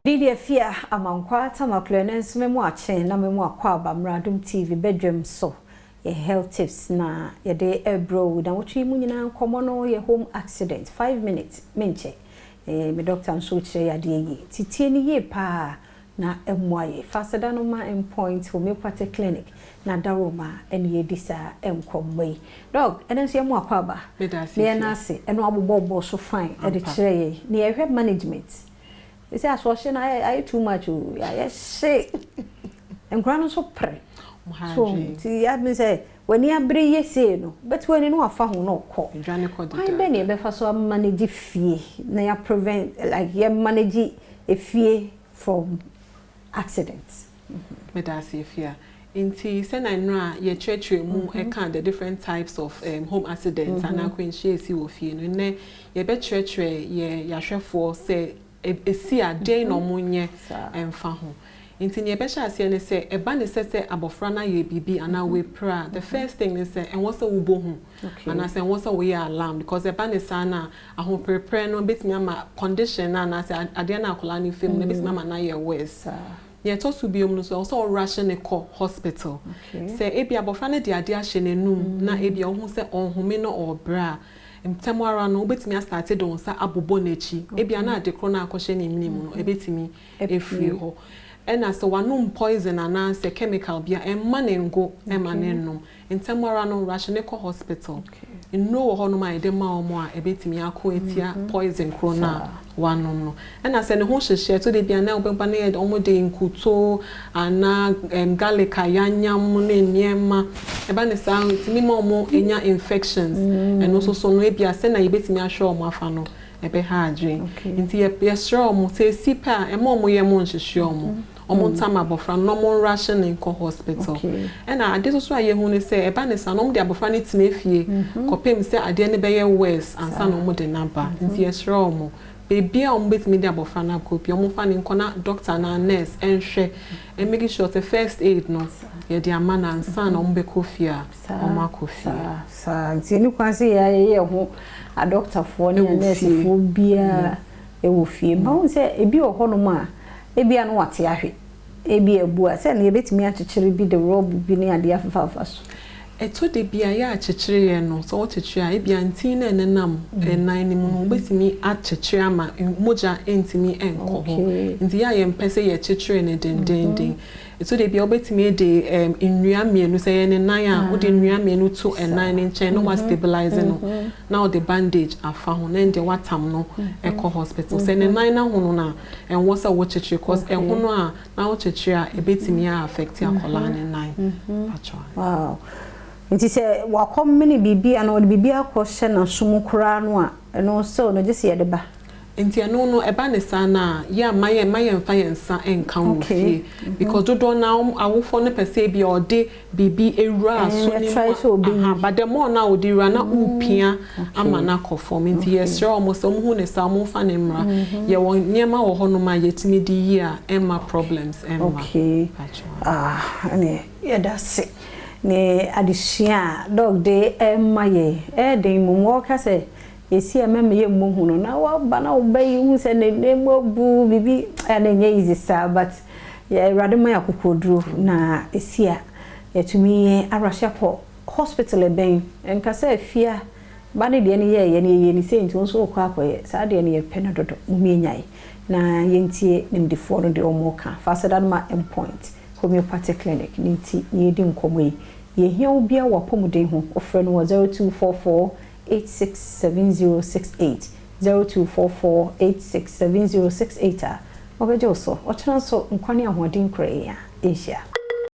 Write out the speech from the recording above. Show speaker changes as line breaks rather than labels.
Didi Fia amankwa tamaklenens memo ache na memo akwa abamra Adom TV Badwam so ye health tips na ye de ebro na wotwi mu nyina nkomo no ye home accident 5 minutes menche me doctor nso kire ya de yi titie ni ye pa na emwaye fasada no ma endpoint homeopathic clinic na daroma ene ye disa enkomwe dog enenso ye mu akwa ba me na ase eno abobbo so fine e de kire ye ne ye hweb management. They say assumption I too much. I say, and grand so pray. So, see, I say when you bring ye say no, but when you know a found no call. I then you better so manage fear. Now prevent like you manage a fear from accidents.
But I say fear. Inti sen I know ye church mu e kan the different types of home accidents and I can share see wo fear no ne ye be church ye yahwefo say e si ade no munye emfa ho nti ne be sha ase ne se e ba ne se abofra na ye bibi ana we pra the first thing is say en wo se wo bo hu ana se en wo se wo ye alarm because e ba ne sa na aho prepare no betimi ama condition na na se ade na akola ni fam na betimi ama na ye worse ye to su biom no so also rush ne call hospital say e bi abofra na de ade a hye nenum na e bi ohun se onhome no obra mtemwara no obetimi start don sa abobo nechi ebia na ade kro na akohye ne minimu no ebetimi efie ho ena so wanum poison ana se chemical bia emma ne ngo emma ne no mtemwara no rush ne ko hospital no ho no ma de ma omo a ebetimi akọ etia poison kro na wanum no ena se ne ho hyehye to de bia na obeba na ye omo de nkuto ana garlic ayanyam ne niema eba ne sa timi ma omo enya infections and also so no ebia se na yebetimi ahwe omo afa no ebe ha adwen nti ye sure omo se sipa e ma omo ye mo nhehye omo ntama abofra no mo ration in hospital ena ade so aye hu ne se eba ne sa no mo de abofra ne tina fie kopem se ade ne be ye worse ansa no mo de naba nti ye sure omo baby omo betimi de abofra na kopi omo fa ne nkona doctor na nurse enhwe e make sure the first aid no ye de amana ansa na omo be kofia omo akofia
sa nti ni kwanse ye ho a doctor for ne nurse for bia e wo fie ba won se ebi oho no ma ebi anu wate ahwe ebi ebu a se na ebetimi akyekyere bi de rob bi ne ade afafa so
eto de bia ya akyekyere ye no so wokyekye a ebi antin na enenam enan ni mu obetimi akyekyere ama moja entimi enko ho nti ya ye mpese ye kyekyere ne dendenden eto de bia obetimi de nnua mienu se ye ne nan a wo de nnua mienu to enan ne nchen no was stabilize no now the bandage afa ho na de watam no eko hospital se ne nan na ho no na enwo se wo kyekyere cause enho no a na wo kyekyere a ebetimi a affect akola ne nan
wow nti se wakom mini bibia na odi bibia akɔhye na sumu kura no a eno so no gese ye de ba
nti eno no eba ne sa na ya maye mfa yensa enka wo fie because dodo na awofo ne pese bia ode bibi ewura so ni but the more na odi ra na upia ama na kofom nti yes sure almost so hu ne sa mo fa ne mra ye won niema wo ho no ma yetimi di yi a emma problems emma
ane ya dase ne adisia dog de maye de mumo ka se esi ememe ye muhu no na wa ba na obayi hu se ne mobu bibi na nye easy star but ya radema ya kokoduro na esia yetumi arahye ko hospital eben enka se afia ba ne de ne ye ni se nti nso okwa akoye sa de ne ye pene dodo muminyai na yentie nimdifo no de omoka fasada ma endpoint homeopathic clinic nti yedi nkomwe ye hia obia wapomuden ho ofre no 0244 867068 0244 867068 obejo so o chanso nkwane ahoden kure ya Asia